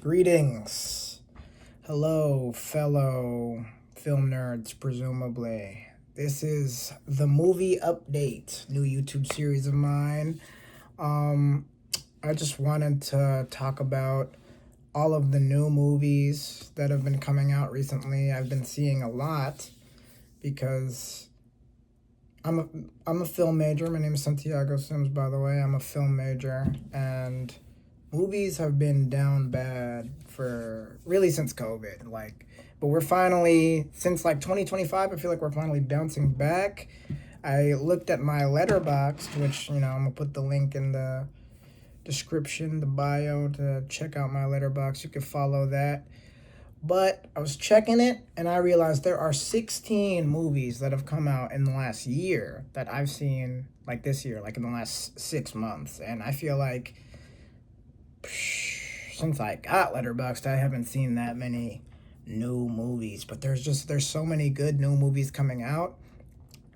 Greetings. Hello, fellow film nerds, presumably. This is the movie update, new YouTube series of mine. I just wanted to talk about all of the new movies that have been coming out recently. I've been seeing a lot because I'm a film major. My name is SantiSimms, by the way. I'm a film major, and movies have been down bad for really since COVID. But we're finally, since 2025, I feel like we're finally bouncing back. I looked at my Letterboxd, which, I'm going to put the link in the description, the bio, to check out my Letterboxd. You can follow that. But I was checking it, and I realized there are 16 movies that have come out in the last year that I've seen, this year, in the last 6 months. And I feel like since I got Letterboxd, I haven't seen that many new movies. But there's so many good new movies coming out.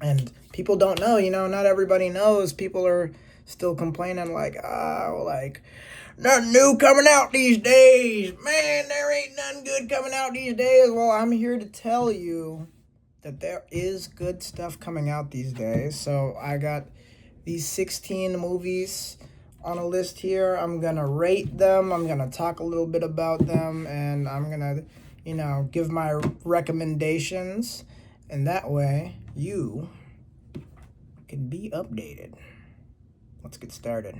And people don't know, not everybody knows. People are still complaining nothing new coming out these days. Man, there ain't nothing good coming out these days. Well, I'm here to tell you that there is good stuff coming out these days. So I got these 16 movies on a list here. I'm going to rate them. I'm going to talk a little bit about them. And I'm going to, give my recommendations. And that way, you can be updated. Let's get started.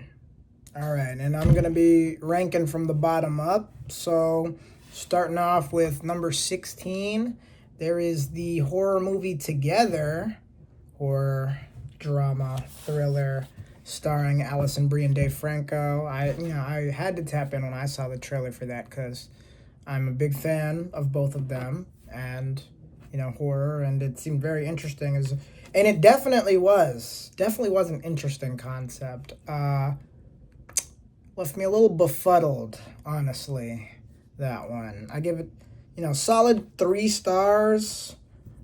All right, and I'm going to be ranking from the bottom up. So, starting off with number 16, there is the horror movie Together, horror, drama, thriller, starring Allison Brie and Dave Franco. I had to tap in when I saw the trailer for that because I'm a big fan of both of them and, horror, and it seemed very interesting. And it definitely was an interesting concept. Left me a little befuddled, honestly, that one. I give it, solid 3 stars,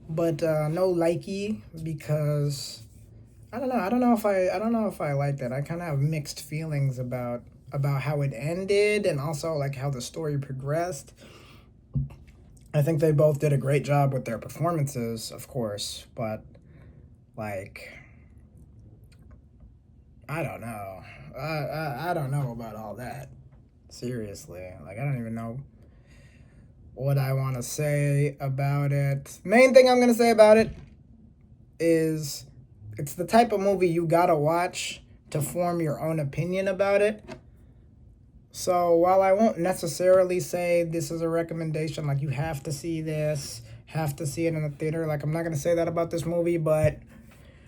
but no likey because I don't know if I liked it. I kind of have mixed feelings about how it ended and also how the story progressed. I think they both did a great job with their performances, of course, but I don't know. I don't know about all that. Seriously. I don't even know what I want to say about it. Main thing I'm going to say about it is it's the type of movie you gotta watch to form your own opinion about it. So while I won't necessarily say this is a recommendation, you have to see this, have to see it in the theater, I'm not going to say that about this movie, but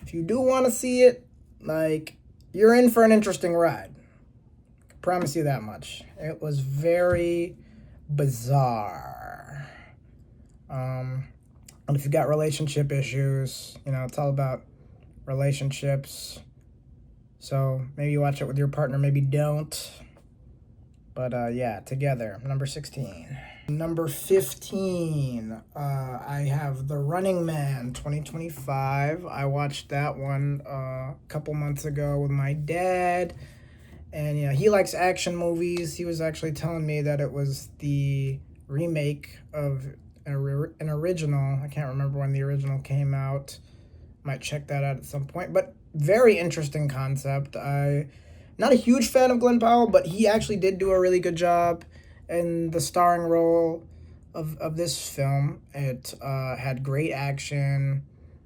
if you do want to see it, you're in for an interesting ride. I promise you that much. It was very bizarre. And if you got relationship issues, it's all about relationships. So maybe you watch it with your partner, maybe don't. But Together, number 16. Number 15, I have The Running Man 2025. I watched that one a couple months ago with my dad. And, he likes action movies. He was actually telling me that it was the remake of an original. I can't remember when the original came out. Might check that out at some point. But very interesting concept. Not a huge fan of Glenn Powell, but he actually did do a really good job in the starring role of this film. It had great action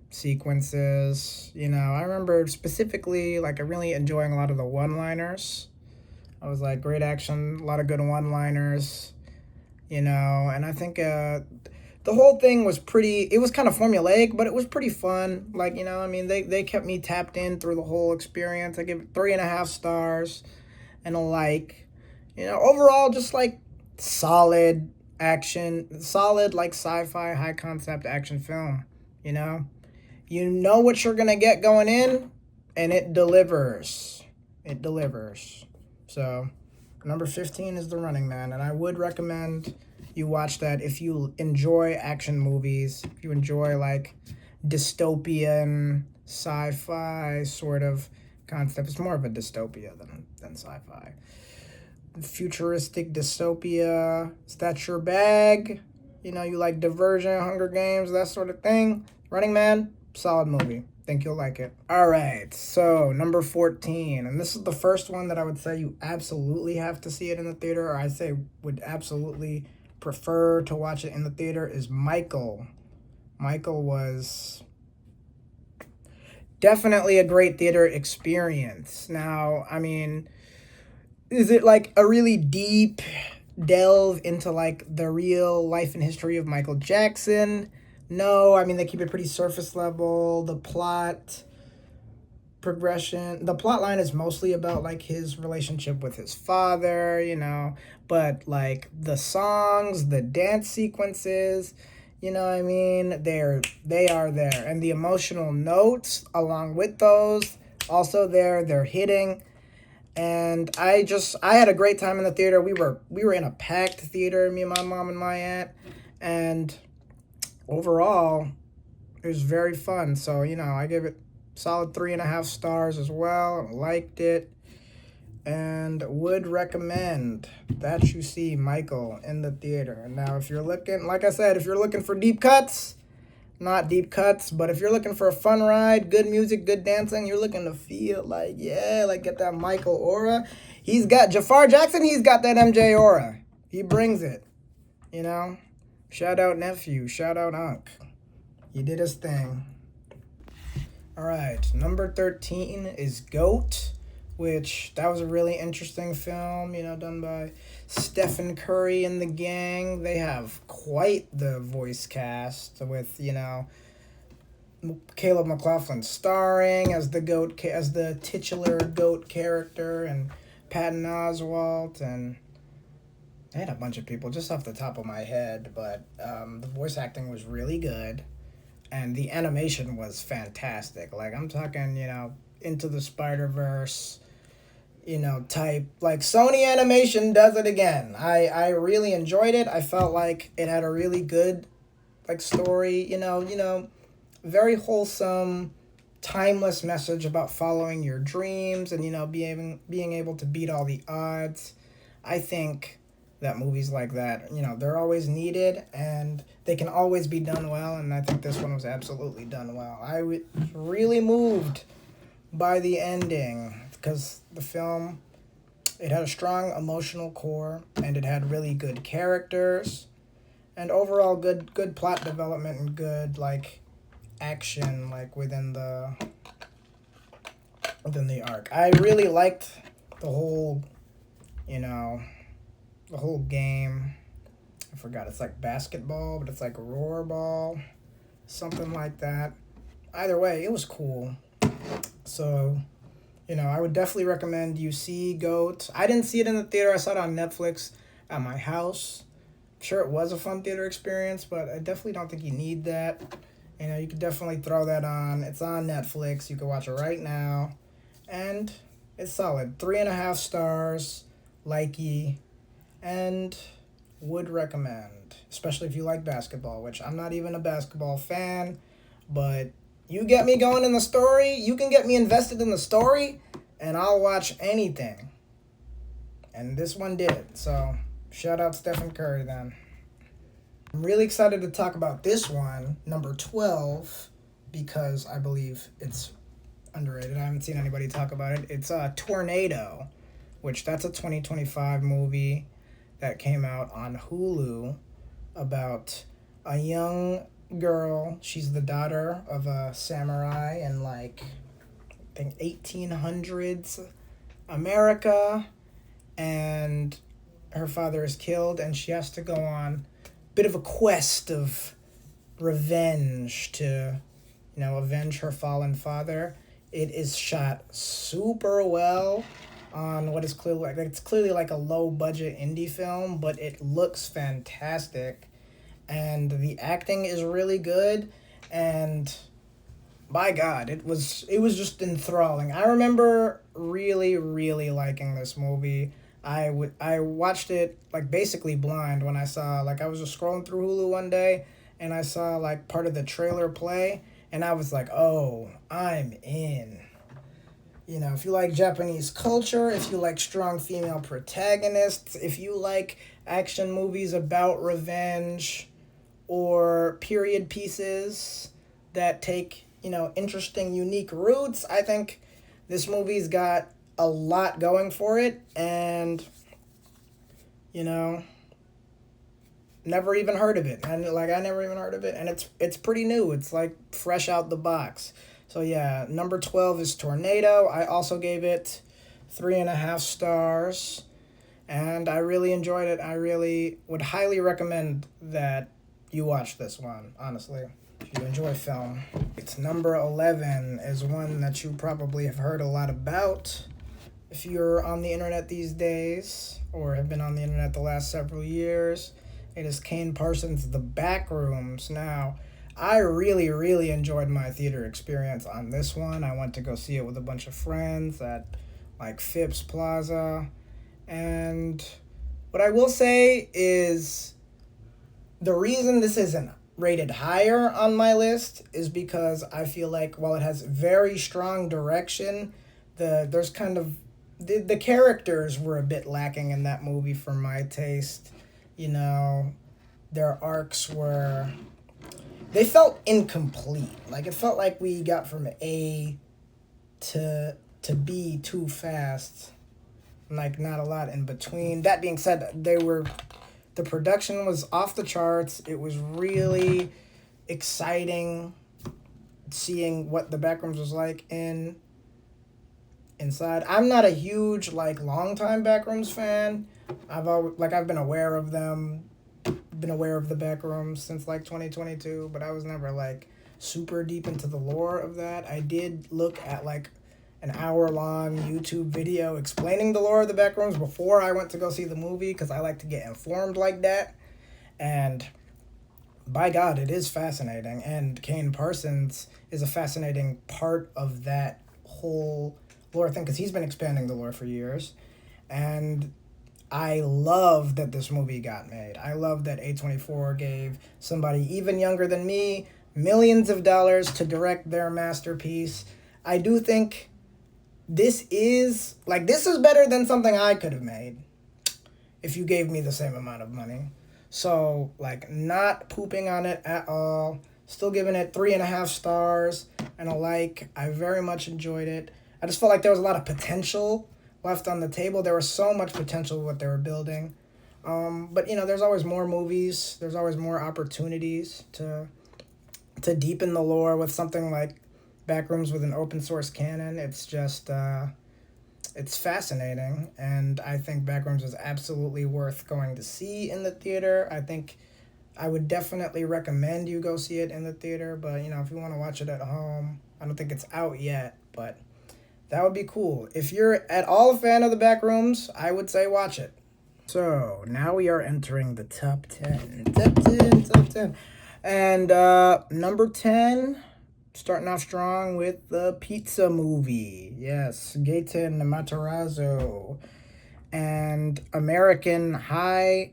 sequences. I remember specifically, really enjoying a lot of the one-liners. I was great action, a lot of good one-liners, and I think the whole thing was it was kind of formulaic, but it was pretty fun. They kept me tapped in through the whole experience. I give it 3.5 stars and a like. Overall, just solid action, solid sci-fi, high concept action film. You know what you're going to get going in, and it delivers. It delivers. So, number 15 is The Running Man, and I would recommend you watch that if you enjoy action movies, if you enjoy dystopian sci-fi sort of concept. It's more of a dystopia than sci-fi. futuristic dystopia. Is that your bag? You know, you like Divergent, Hunger Games, that sort of thing. Running Man, solid movie. Think you'll like it. All right, so number 14, and this is the first one that I would say you absolutely have to see it in the theater, or I say would absolutely prefer to watch it in the theater, is Michael. Michael was definitely a great theater experience. Now, I mean, is it like a really deep delve into like the real life and history of Michael Jackson? No, I mean, they keep it pretty surface level. The plot progression, the plot line is mostly about like his relationship with his father, you know, but like the songs, the dance sequences, you know what I mean? They are there. And the emotional notes along with those also there, they're hitting. And I had a great time in the theater. We were in a packed theater, me and my mom and my aunt, and overall it was very fun. So, you know, I give it solid 3.5 stars as well. Liked it and would recommend that you see Michael in the theater. And now if you're looking, like I said, if you're looking for deep cuts, not deep cuts, but if you're looking for a fun ride, good music, good dancing, you're looking to feel like, yeah, like get that Michael aura. He's got Jafar Jackson, he's got that MJ aura. He brings it, you know? Shout out nephew, shout out Unc. He did his thing. All right, number 13 is GOAT, which that was a really interesting film, you know, done by Stephen Curry and the gang. They have quite the voice cast with, you know, Caleb McLaughlin starring as the GOAT, as the titular GOAT character, and Patton Oswalt, and I had a bunch of people just off the top of my head, but the voice acting was really good. And the animation was fantastic. Like, I'm talking, you know, Into the Spider-Verse, you know, type. Like, Sony Animation does it again. I really enjoyed it. I felt like it had a really good, like, story, you know, very wholesome, timeless message about following your dreams and, you know, being able to beat all the odds. I think that movies like that, you know, they're always needed and they can always be done well, and I think this one was absolutely done well. I was really moved by the ending because the film, it had a strong emotional core and it had really good characters and overall good plot development and good like action like within the arc. I really liked the whole, you know, the whole game. I forgot, it's like basketball, but it's like rollerball, something like that. Either way, it was cool. So, you know, I would definitely recommend you see GOAT. I didn't see it in the theater. I saw it on Netflix at my house. I'm sure it was a fun theater experience, but I definitely don't think you need that. You know, you could definitely throw that on. It's on Netflix. You can watch it right now. And it's solid. 3.5 stars. Likey. And would recommend, especially if you like basketball, which I'm not even a basketball fan, but you get me going in the story, you can get me invested in the story, and I'll watch anything. And this one did, so shout out Stephen Curry then. I'm really excited to talk about this one, number 12, because I believe it's underrated. I haven't seen anybody talk about it. It's Tornado, which that's a 2025 movie that came out on Hulu about a young girl. She's the daughter of a samurai in like, I think 1800s America, and her father is killed and she has to go on a bit of a quest of revenge to, you know, avenge her fallen father. It is shot super well on what is clearly like, it's clearly like a low budget indie film, but it looks fantastic and the acting is really good, and by God, it was just enthralling. I remember really liking this movie. I watched it like basically blind when I saw, like, I was just scrolling through Hulu one day and I saw like part of the trailer play and I was like, oh, I'm in. You know, if you like Japanese culture, if you like strong female protagonists, if you like action movies about revenge or period pieces that take, you know, interesting, unique routes, I think this movie's got a lot going for it. And, you know, never even heard of it. And like, I never even heard of it. And it's pretty new. It's like fresh out the box. So yeah, number 12 is Tornado. I also gave it 3.5 stars, and I really enjoyed it. I really would highly recommend that you watch this one, honestly, if you enjoy film. It's number 11 is one that you probably have heard a lot about if you're on the internet these days or have been on the internet the last several years. It is Kane Parsons' The Backrooms. Now, I really, really enjoyed my theater experience on this one. I went to go see it with a bunch of friends at like Phipps Plaza. And what I will say is the reason this isn't rated higher on my list is because I feel like while it has very strong direction, there's kind of the characters were a bit lacking in that movie for my taste. You know, their arcs were, they felt incomplete. Like, it felt like we got from A to B too fast. Like, not a lot in between. That being said, the production was off the charts. It was really exciting seeing what the Backrooms was like inside. I'm not a huge, like, longtime Backrooms fan. I've been aware of them, been aware of the Backrooms since like 2022, but I was never like super deep into the lore of that. I did look at like an hour-long YouTube video explaining the lore of the Backrooms before I went to go see the movie, because I like to get informed like that. And by God, it is fascinating. And Kane Parsons is a fascinating part of that whole lore thing, because he's been expanding the lore for years. And I love that this movie got made. I love that A24 gave somebody even younger than me millions of dollars to direct their masterpiece. I do think this is better than something I could have made if you gave me the same amount of money. So, like, not pooping on it at all. Still giving it 3.5 stars and a like. I very much enjoyed it. I just felt like there was a lot of potential left on the table. There was so much potential with what they were building. But, you know, there's always more movies. There's always more opportunities to deepen the lore with something like Backrooms with an open source canon. It's just, it's fascinating. And I think Backrooms is absolutely worth going to see in the theater. I think I would definitely recommend you go see it in the theater. But, you know, if you want to watch it at home, I don't think it's out yet, but that would be cool. If you're at all a fan of the Backrooms, I would say watch it. So, now we are entering the top 10. Top 10. And number 10, starting off strong with the Pizza Movie. Yes, Gaten Matarazzo. And American High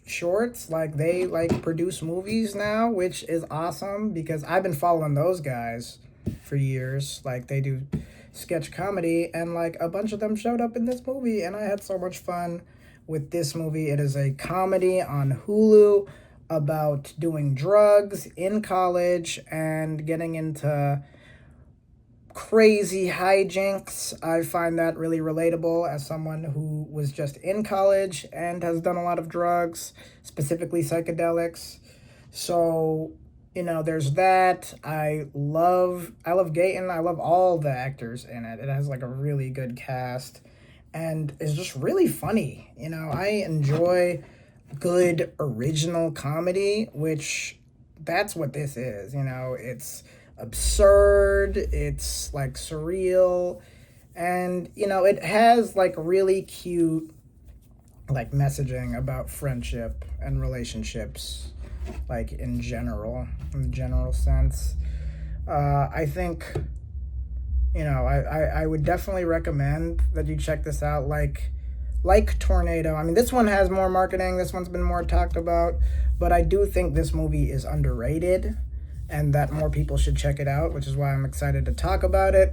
Shorts, like, they, like, produce movies now, which is awesome, because I've been following those guys for years. Like, they do sketch comedy, and like a bunch of them showed up in this movie, and I had so much fun with this movie. It is a comedy on Hulu about doing drugs in college and getting into crazy hijinks. I find that really relatable as someone who was just in college and has done a lot of drugs, specifically psychedelics. So, you know, there's that. I love Gayton. I love all the actors in it. It has like a really good cast and is just really funny. You know, I enjoy good original comedy, which that's what this is. You know, it's absurd, it's like surreal, and, you know, it has like really cute like messaging about friendship and relationships, like in the general sense. I think, you know, I would definitely recommend that you check this out. Like Tornado, I mean, this one has more marketing, this one's been more talked about, but I do think this movie is underrated and that more people should check it out, which is why I'm excited to talk about it.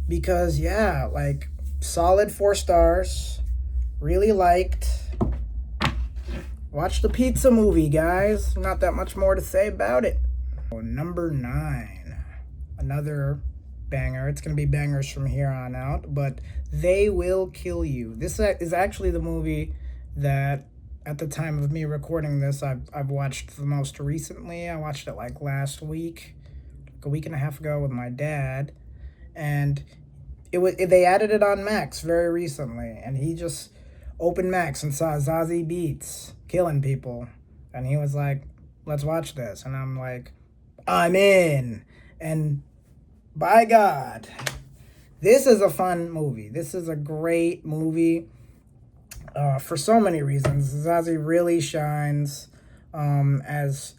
because, yeah, like, solid 4 stars. Really liked. Watch the pizza movie, guys. Not that much more to say about it. Number 9. Another banger. It's going to be bangers from here on out, but They Will Kill You. This is actually the movie that, at the time of me recording this, I've watched the most recently. I watched it like last week, like a week and a half ago with my dad, and they added it on Max very recently, and he just opened Max and saw Zazie Beetz killing people, and he was like, let's watch this, and I'm like, I'm in. And by God, this is a fun movie. This is a great movie for so many reasons. Zazie really shines as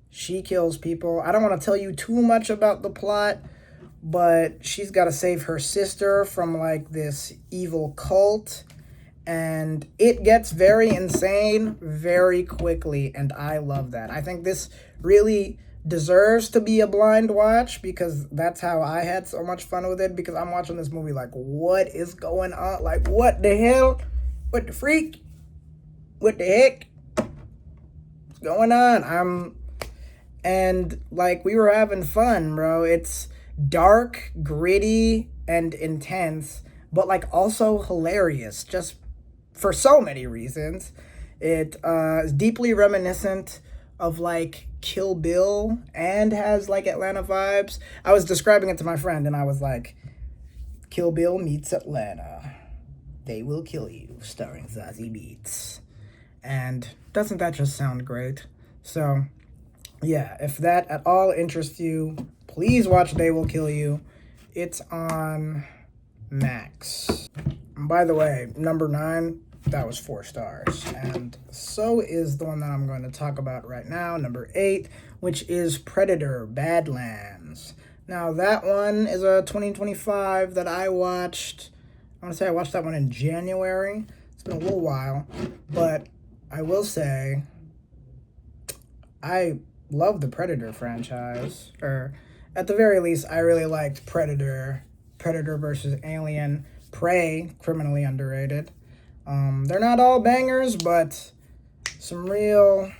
she kills people. I don't want to tell you too much about the plot, but she's got to save her sister from like this evil cult, and it gets very insane very quickly, and I love that. I think this really deserves to be a blind watch, because that's how I had so much fun with it, because I'm watching this movie like, what is going on? Like, what the hell? What the freak? What the heck? What's going on? And like, we were having fun, bro. It's dark, gritty, and intense, but like also hilarious, just for so many reasons. It is deeply reminiscent of like Kill Bill and has like Atlanta vibes. I was describing it to my friend and I was like, Kill Bill meets Atlanta. They Will Kill You, starring Zazie Beetz. And doesn't that just sound great? So yeah, if that at all interests you, please watch They Will Kill You. It's on Max. And by the way, number 9, that was 4 stars. And so is the one that I'm going to talk about right now, number 8, which is Predator Badlands. Now, that one is a 2025 that I watched. I want to say I watched that one in January. It's been a little while. But I will say, I love the Predator franchise. Or, at the very least, I really liked Predator, Predator versus Alien, Prey, criminally underrated. They're not all bangers, but some real...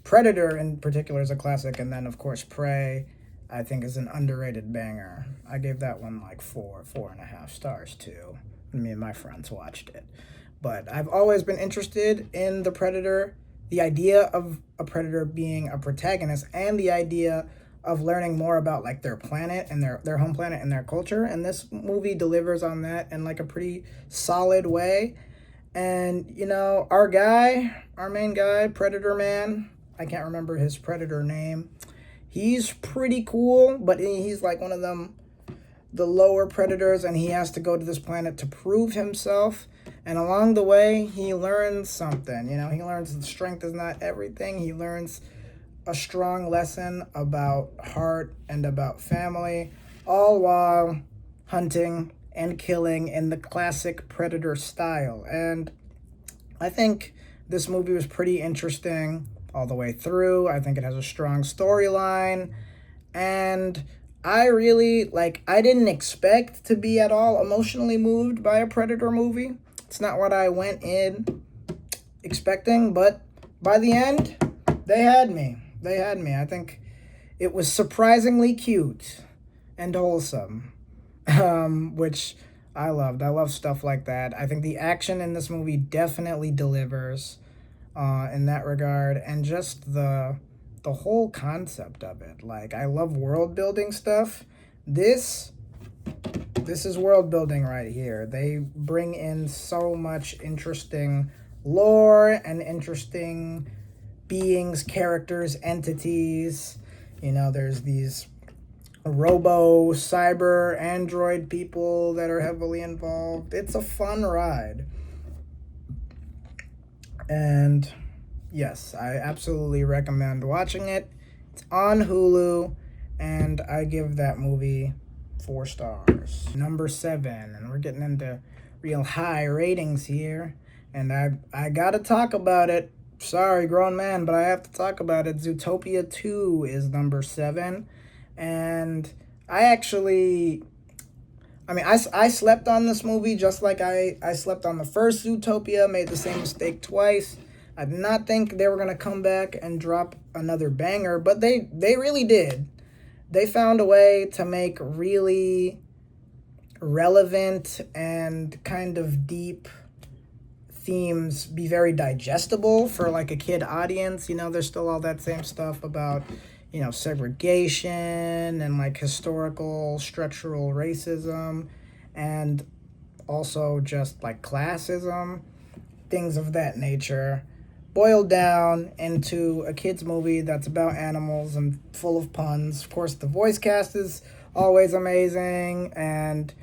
Predator in particular is a classic, and then, of course, Prey, I think, is an underrated banger. I gave that one like 4.5 stars, too. Me and my friends watched it. But I've always been interested in the Predator, the idea of a Predator being a protagonist, and the idea of learning more about like their planet and their home planet and their culture. And this movie delivers on that in like a pretty solid way. And, you know, our main guy, Predator Man, I can't remember his Predator name. He's pretty cool, but he's like one of them, the lower predators, and he has to go to this planet to prove himself. And along the way, he learns something. You know, he learns that strength is not everything. He learns a strong lesson about heart and about family, all while hunting and killing in the classic Predator style. And I think this movie was pretty interesting all the way through. I think it has a strong storyline, and I really, like, I didn't expect to be at all emotionally moved by a Predator movie. It's not what I went in expecting, but by the end, they had me. I think it was surprisingly cute and wholesome, which I loved. I love stuff like that. I think the action in this movie definitely delivers in that regard, and just the whole concept of it. Like, I love world building stuff. This is world building right here. They bring in so much interesting lore and interesting beings, characters, entities. You know, there's these robo cyber android people that are heavily involved. It's a fun ride. And yes, I absolutely recommend watching it. It's on Hulu, and I give that movie 4 stars. Number 7, and we're getting into real high ratings here, and I gotta talk about it. Sorry, grown man, but I have to talk about it. Zootopia 2 is number 7, and I I mean, I slept on this movie just like I slept on the first Zootopia, made the same mistake twice. I did not think they were going to come back and drop another banger, but they really did. They found a way to make really relevant and kind of deep themes be very digestible for like a kid audience. You know, there's still all that same stuff about, you know, segregation and like historical structural racism and also just like classism, things of that nature, boiled down into a kid's movie that's about animals and full of puns. Of course, the voice cast is always amazing, and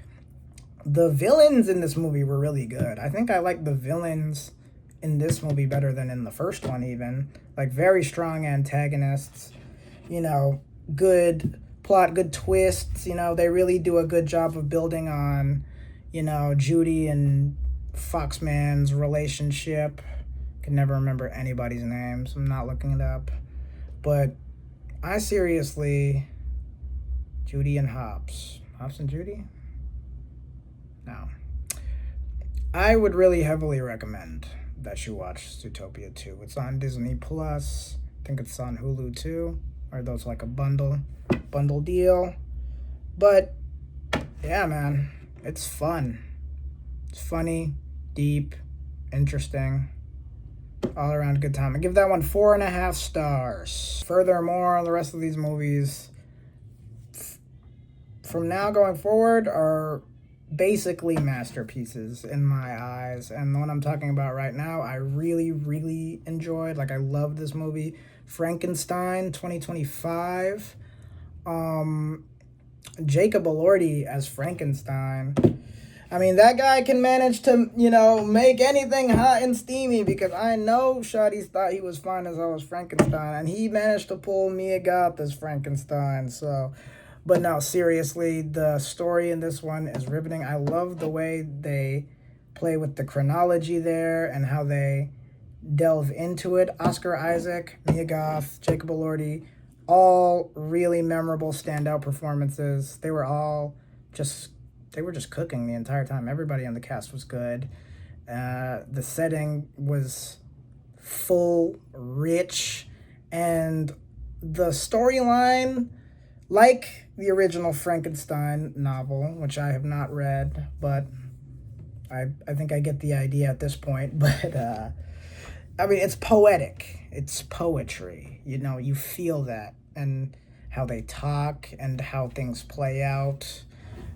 the villains in this movie were really good. I think I like the villains in this movie better than in the first one, even. Like, very strong antagonists, you know, good plot, good twists. You know, they really do a good job of building on, you know, Judy and Foxman's relationship. Can never remember anybody's names. I'm not looking it up. But I seriously, Judy and Hobbs. Hobbs and Judy? No. I would really heavily recommend that you watch Zootopia 2. It's on Disney Plus. I think it's on Hulu too. Or those like a bundle deal. But yeah, man, it's fun. It's funny, deep, interesting, all around good time. I give that one 4.5 stars. Furthermore, the rest of these movies from now going forward are basically masterpieces in my eyes. And the one I'm talking about right now, I really, really enjoyed. Like, I love this movie. Frankenstein 2025. Jacob Elordi as Frankenstein. I mean, that guy can manage to, you know, make anything hot and steamy, because I know shawty's thought he was fine as I was Frankenstein, and he managed to pull Mia Goth as Frankenstein. So, but no, seriously, the story in this one is riveting. I love the way they play with the chronology there and how they delve into it. Oscar Isaac, Mia Goth, Jacob Elordi, all really memorable standout performances. They were just cooking the entire time. Everybody on the cast was good. The setting was full, rich, and the storyline, like the original Frankenstein novel, which I have not read, but I think I get the idea at this point. But I mean, it's poetic. It's poetry. You know, you feel that, and how they talk and how things play out.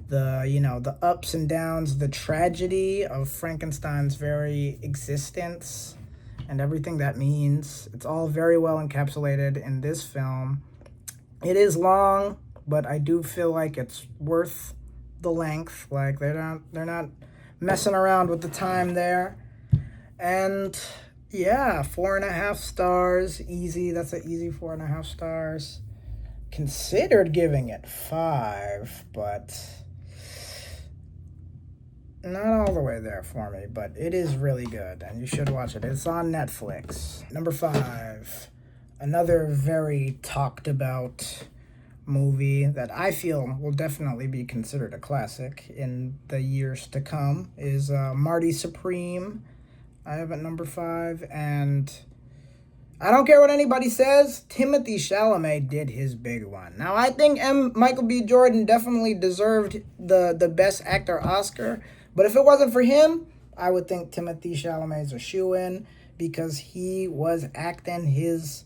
The, you know, the ups and downs, the tragedy of Frankenstein's very existence and everything that means. It's all very well encapsulated in this film. It is long, but I do feel like it's worth the length. Like, they're not messing around with the time there. And yeah, 4.5 stars, easy. That's an easy 4.5 stars. Considered giving it 5, but not all the way there for me. But it is really good, and you should watch it. It's on Netflix. Number 5, another very talked about movie that I feel will definitely be considered a classic in the years to come is Marty Supreme. I have at number 5, and I don't care what anybody says, Timothée Chalamet did his big one. Now, I think Michael B. Jordan definitely deserved the Best Actor Oscar, but if it wasn't for him, I would think Timothée Chalamet's a shoo-in, because he was acting his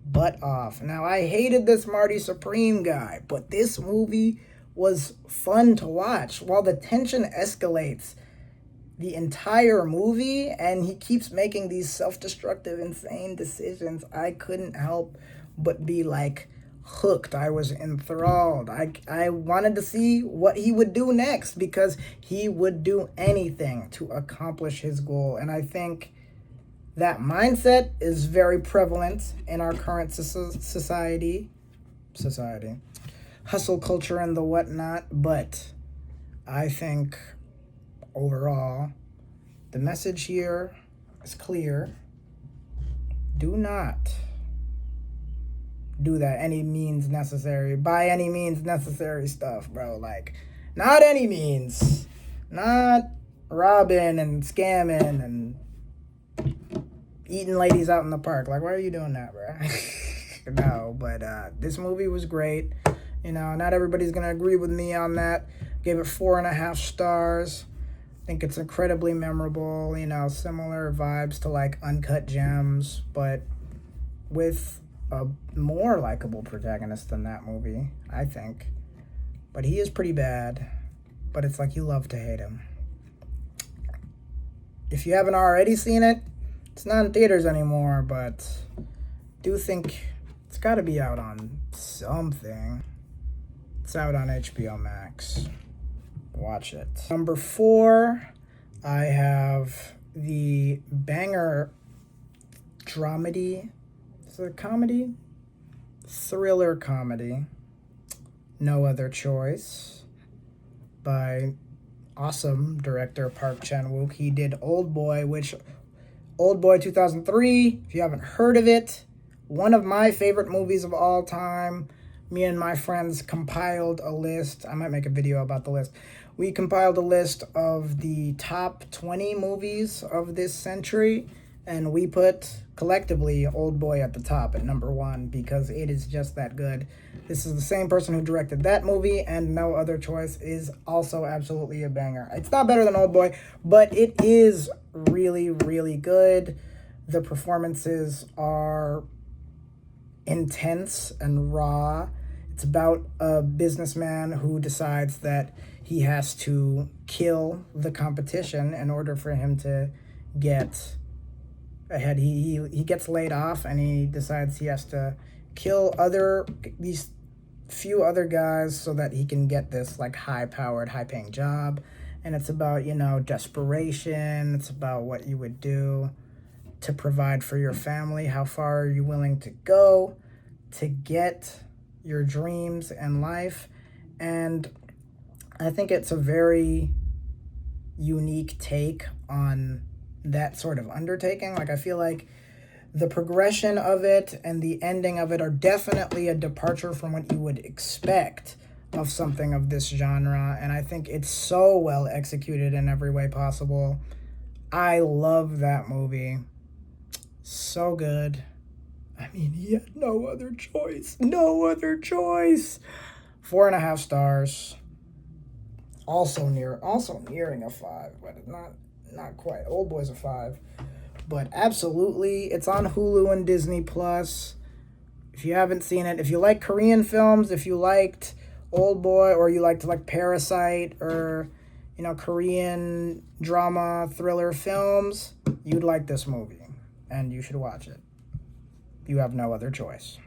butt off. Now, I hated this Marty Supreme guy, but this movie was fun to watch. While the tension escalates the entire movie and he keeps making these self-destructive, insane decisions, I couldn't help but be like hooked. I was enthralled. I wanted to see what he would do next, because he would do anything to accomplish his goal. And I think that mindset is very prevalent in our current society, hustle culture and the whatnot. But I think overall, the message here is clear. Do not do that by any means necessary stuff, bro. Like, Not any means. Not robbing and scamming and eating ladies out in the park. Like, why are you doing that, bro? No, but this movie was great. You know, not everybody's going to agree with me on that. Gave it 4.5 stars. I think it's incredibly memorable. You know, similar vibes to like Uncut Gems, but with a more likable protagonist than that movie, I think. But he is pretty bad, but it's like you love to hate him. If you haven't already seen it, it's not in theaters anymore, but do think it's got to be out on something. It's out on HBO Max. Watch it. Number 4, I have the banger dramedy. Is it a comedy? Thriller comedy. No Other Choice by awesome director Park Chan-wook. He did Old Boy, which Old Boy 2003, if you haven't heard of it, one of my favorite movies of all time. Me and my friends compiled a list. I might make a video about the list. We compiled a list of the top 20 movies of this century, and we put collectively Old Boy at the top at number 1 because it is just that good. This is the same person who directed that movie, and No Other Choice is also absolutely a banger. It's not better than Old Boy, but it is really, really good. The performances are intense and raw. It's about a businessman who decides that he has to kill the competition in order for him to get ahead. He gets laid off, and he decides he has to kill these few other guys so that he can get this like high-powered, high-paying job. And it's about, you know, desperation. It's about what you would do to provide for your family. How far are you willing to go to get your dreams in life? And I think it's a very unique take on that sort of undertaking. Like, I feel like the progression of it and the ending of it are definitely a departure from what you would expect of something of this genre, and I think it's so well executed in every way possible. I love that movie. So good. I mean, he had no other choice. No other choice. 4.5 stars. Also nearing a 5, but not quite. Old Boy's a 5. But absolutely, it's on Hulu and Disney Plus. If you haven't seen it, if you like Korean films, if you liked Old Boy, or you liked like Parasite, or, you know, Korean drama thriller films, you'd like this movie, and you should watch it. You have no other choice.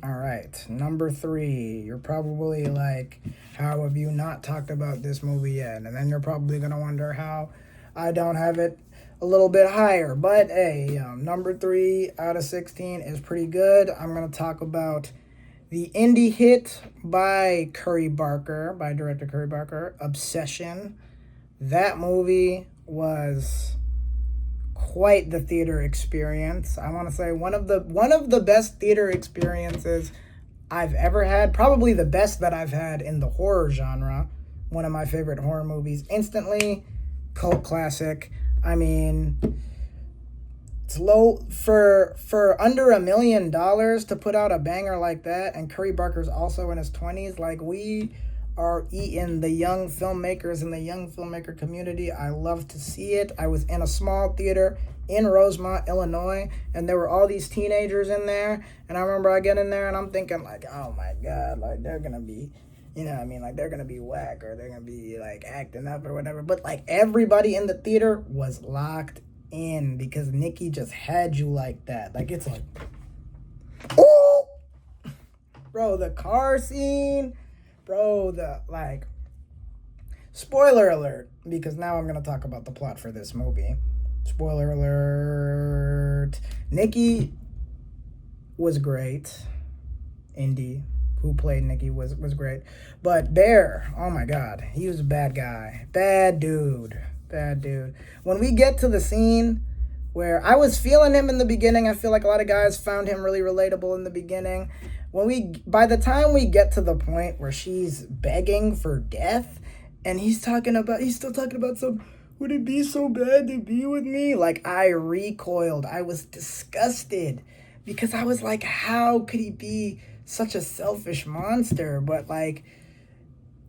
All right, number 3. You're probably like, how have you not talked about this movie yet? And then you're probably gonna wonder how I don't have it a little bit higher. But hey, number 3 out of 16 is pretty good. I'm gonna talk about the indie hit by director Curry Barker, Obsession. That movie was quite the theater experience. I want to say one of the best theater experiences I've ever had. Probably the best that I've had in the horror genre. One of my favorite horror movies. Instantly, cult classic. I mean, it's low for under $1 million to put out a banger like that, and Curry Barker's also in his 20s. Like, we are eating the young filmmakers in the young filmmaker community. I love to see it. I was in a small theater in Rosemont, Illinois, and there were all these teenagers in there, and I remember I get in there and I'm thinking like, oh my God, like they're gonna be, you know what I mean, like they're gonna be whack, or they're gonna be like acting up or whatever, but like everybody in the theater was locked in because Nikki just had you like that. Like, it's like, oh, bro, the car scene, bro, the like, spoiler alert, because now I'm gonna talk about the plot for this movie. Spoiler alert. Nikki was great. Indy, who played Nikki, was great. But Bear, oh my God, he was a bad guy. Bad dude. When we get to the scene where I was feeling him in the beginning, I feel like a lot of guys found him really relatable in the beginning. by the time we get to the point where she's begging for death, and he's still talking about some, would it be so bad to be with me? Like, I recoiled. I was disgusted because I was like, how could he be such a selfish monster? But like,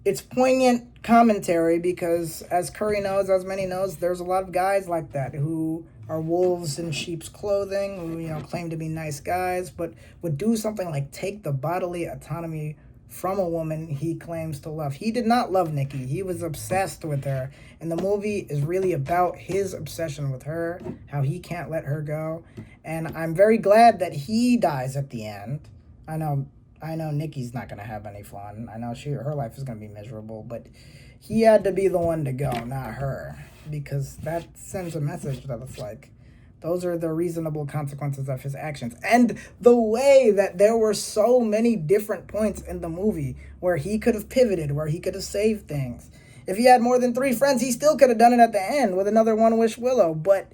it's poignant commentary because, as Curry knows, as many knows, there's a lot of guys like that who are wolves in sheep's clothing, who, claim to be nice guys, but would do something like take the bodily autonomy from a woman he claims to love. He did not love Nikki. He was obsessed with her. And the movie is really about his obsession with her, how he can't let her go. And I'm very glad that he dies at the end. I know Nikki's not going to have any fun. I know her life is going to be miserable, but he had to be the one to go, not her, because that sends a message that it's like, those are the reasonable consequences of his actions. And the way that there were so many different points in the movie where he could have pivoted, where he could have saved things. If he had more than 3 friends, he still could have done it at the end with another One-Wish Willow, but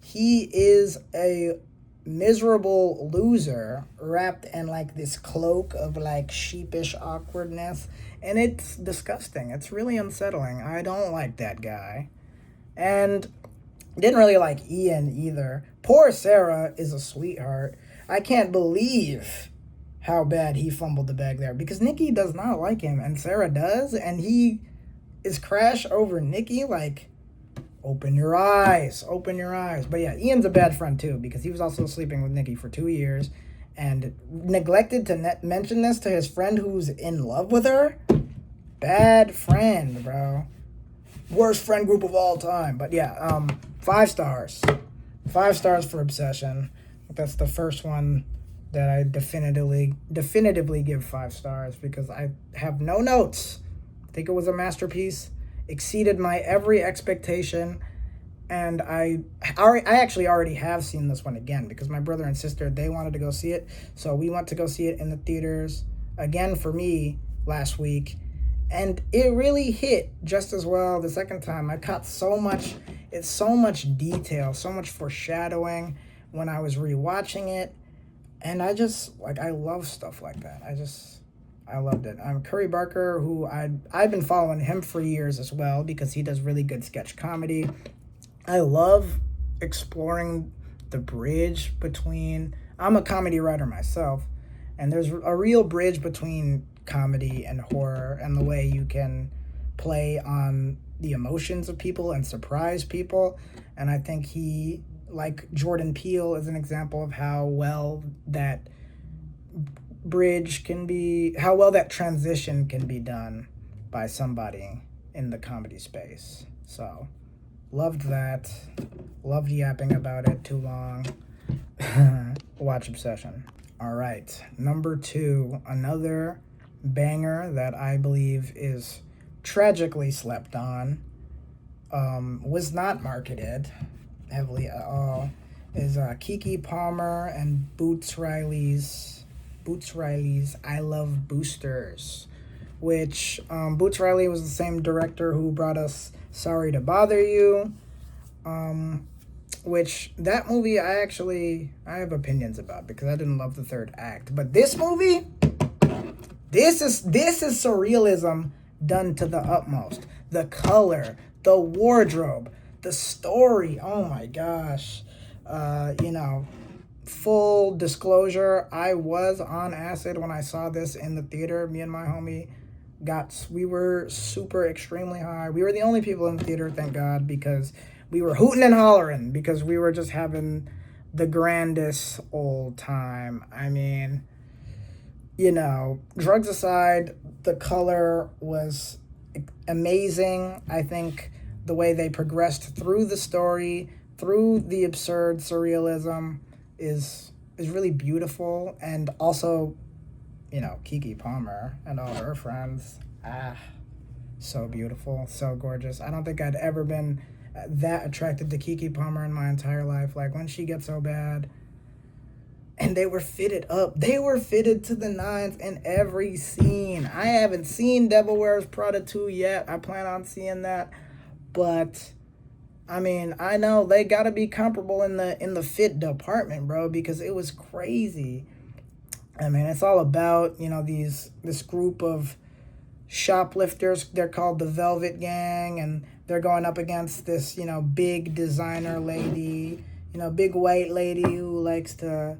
he is a miserable loser wrapped in like this cloak of like sheepish awkwardness, and it's disgusting. It's really unsettling. I don't like that guy, and didn't really like Ian either. Poor Sarah is a sweetheart. I can't believe how bad he fumbled the bag there, because Nikki does not like him and Sarah does, and he is crash over Nikki. Like, open your eyes. But yeah, Ian's a bad friend too, because he was also sleeping with Nikki for 2 years and neglected to mention this to his friend who's in love with her. Bad friend, bro. Worst friend group of all time. But yeah, 5 stars. 5 stars for Obsession. That's the first one that I definitively give 5 stars, because I have no notes. I think it was a masterpiece. Exceeded my every expectation, and I actually already have seen this one again, because my brother and sister, they wanted to go see it, so we went to go see it in the theaters again for me last week, and it really hit just as well the second time. I caught so much detail, so much foreshadowing when I was rewatching it, and I love stuff like that. I loved it. Curry Barker, who I've been following him for years as well, because he does really good sketch comedy. I love exploring the bridge between, I'm a comedy writer myself, and there's a real bridge between comedy and horror, and the way you can play on the emotions of people and surprise people. And I think he, like Jordan Peele, is an example of how well that bridge can be, how well that transition can be done by somebody in the comedy space. So loved that. Loved yapping about it too long. Watch Obsession. All right, number 2, another banger that I believe is tragically slept on, was not marketed heavily at all, is Keke Palmer and Boots Riley's I Love Boosters, which Boots Riley was the same director who brought us Sorry to Bother You, which that movie I have opinions about, because I didn't love the third act. But this movie, this is surrealism done to the utmost. The color, the wardrobe, the story, oh my gosh. Full disclosure, I was on acid when I saw this in the theater. Me and my homie we were super extremely high. We were the only people in the theater, thank God, because we were hooting and hollering, because we were just having the grandest old time. I mean, drugs aside, the color was amazing. I think the way they progressed through the story, through the absurd surrealism, is really beautiful. And also, Keke Palmer and all her friends, so beautiful, so gorgeous. I don't think I'd ever been that attracted to Keke Palmer in my entire life. Like, when she gets so bad, and they were fitted up. They were fitted to the nines in every scene. I haven't seen Devil Wears Prada 2 yet. I plan on seeing that, but I mean, I know they gotta be comparable in the fit department, bro, because it was crazy. I mean, it's all about, this group of shoplifters. They're called the Velvet Gang, and they're going up against this, big designer lady, big white lady who likes to,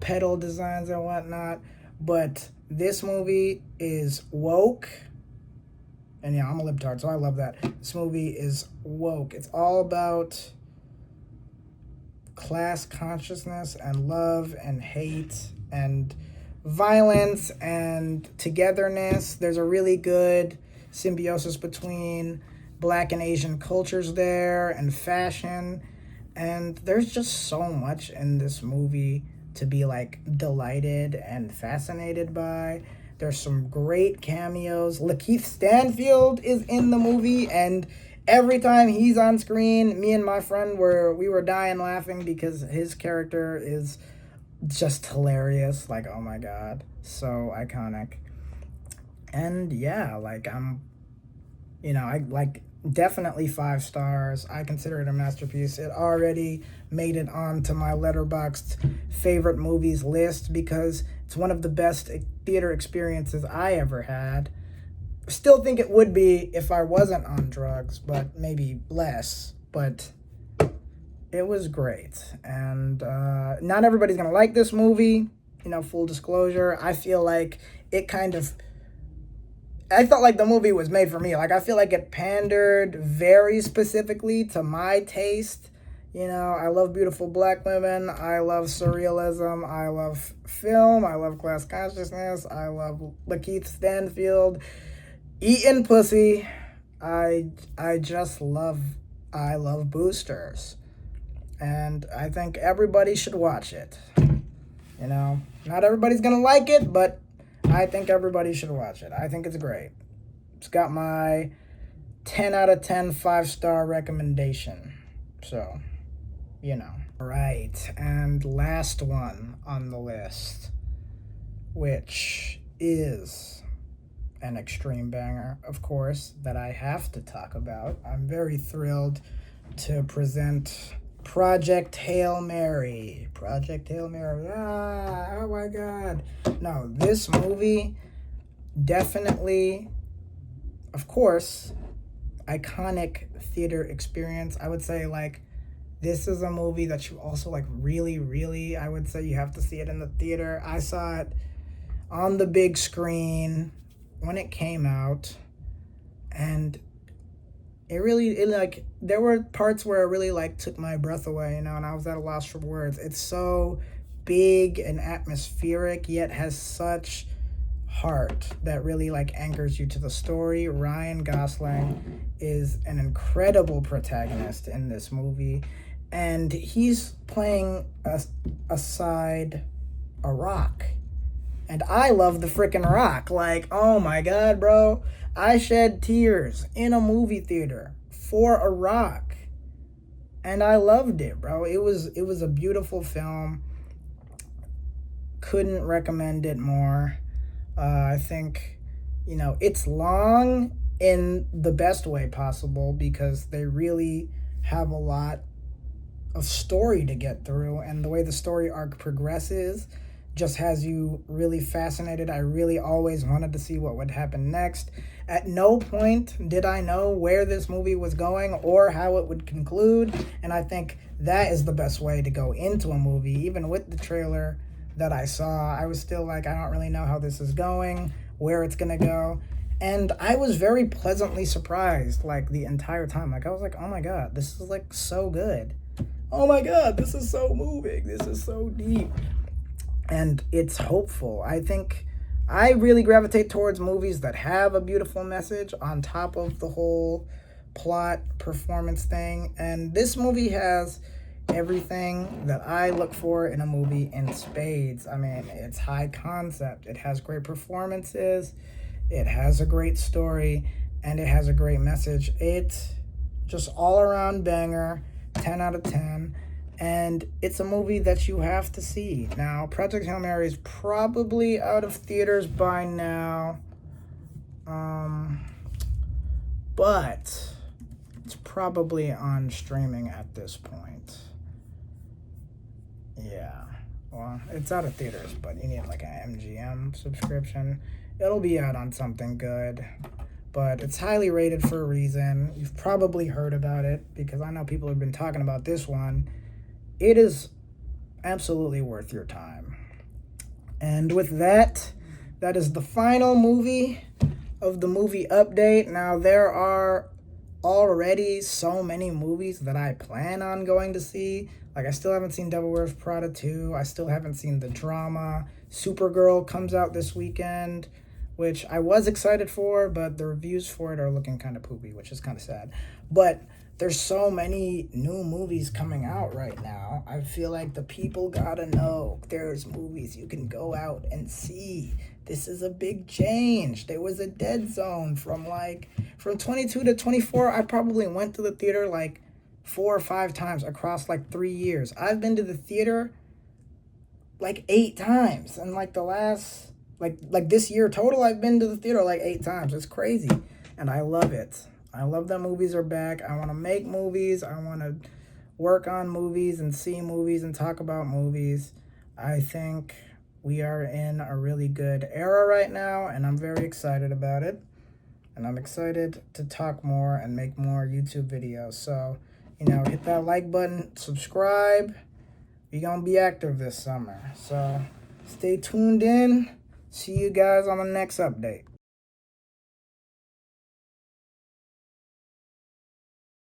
peddle designs and whatnot. But this movie is woke. And yeah, I'm a libtard, so I love that. This movie is woke. It's all about class consciousness and love and hate and violence and togetherness. There's a really good symbiosis between Black and Asian cultures there, and fashion. And there's just so much in this movie to be like delighted and fascinated by. There's some great cameos. Lakeith Stanfield is in the movie, and every time he's on screen, me and my friend we were dying laughing because his character is just hilarious. Like, oh my god, so iconic. And yeah, like I like definitely 5 stars. I consider it a masterpiece. It already made it onto my Letterboxd favorite movies list because it's one of the best theater experiences I ever had. Still think it would be if I wasn't on drugs, but maybe less. But it was great. And not everybody's gonna like this movie, full disclosure. I feel like I felt like the movie was made for me. Like, I feel like it pandered very specifically to my taste. I love beautiful Black women. I love surrealism. I love film. I love class consciousness. I love Lakeith Stanfield eating pussy. I love boosters. And I think everybody should watch it. Not everybody's going to like it, but I think everybody should watch it. I think it's great. It's got my 10 out of 10 5-star recommendation. So, Right, and last one on the list, which is an extreme banger, of course, that I have to talk about. I'm very thrilled to present Project Hail Mary. Project Hail Mary. Oh my god. No, this movie definitely, of course, iconic theater experience. I would say, like, this is a movie that you also, like, really, really, I would say you have to see it in the theater. I saw it on the big screen when it came out, and there were parts where it really, like, took my breath away, and I was at a loss for words. It's so big and atmospheric, yet has such heart that really, like, anchors you to the story. Ryan Gosling is an incredible protagonist in this movie, and he's playing a rock. And I love the freaking Rock. Like, oh my god, bro. I shed tears in a movie theater for a Rock. And I loved it, bro. It was a beautiful film. Couldn't recommend it more. I think, it's long in the best way possible because they really have a lot of story to get through. And the way the story arc progresses just has you really fascinated. I really always wanted to see what would happen next. At no point did I know where this movie was going or how it would conclude, and I think that is the best way to go into a movie. Even with the trailer that I saw, I was still like, I don't really know how this is going, where it's gonna go, and I was very pleasantly surprised, like, the entire time. Like, I was like, oh my god, this is, like, so good. Oh my god, this is so moving. This is so deep. And it's hopeful. I think I really gravitate towards movies that have a beautiful message on top of the whole plot performance thing. And this movie has everything that I look for in a movie in spades. I mean, it's high concept. It has great performances. It has a great story. And it has a great message. It's just all around banger. 10 out of 10. And it's a movie that you have to see. Now, Project Hail Mary is probably out of theaters by now. But it's probably on streaming at this point. Yeah. Well, it's out of theaters, but you need like an MGM subscription. It'll be out on something good, but it's highly rated for a reason. You've probably heard about it because I know people have been talking about this one. It is absolutely worth your time. And with that, that is the final movie of the movie update. Now, there are already so many movies that I plan on going to see. Like, I still haven't seen Devil Wears Prada 2. I still haven't seen the drama. Supergirl comes out this weekend, which I was excited for, but the reviews for it are looking kind of poopy, which is kind of sad. But there's so many new movies coming out right now. I feel like the people gotta know there's movies you can go out and see. This is a big change. There was a dead zone from 22 to 24. I probably went to the theater like 4 or 5 times across like 3 years. I've been to the theater like 8 times, and like the last like this year total, I've been to the theater like 8 times. It's crazy, and I love it. I love that movies are back. I want to make movies. I want to work on movies and see movies and talk about movies. I think we are in a really good era right now, and I'm very excited about it. And I'm excited to talk more and make more YouTube videos. So, hit that like button, subscribe. We're going to be active this summer. So, stay tuned in. See you guys on the next update.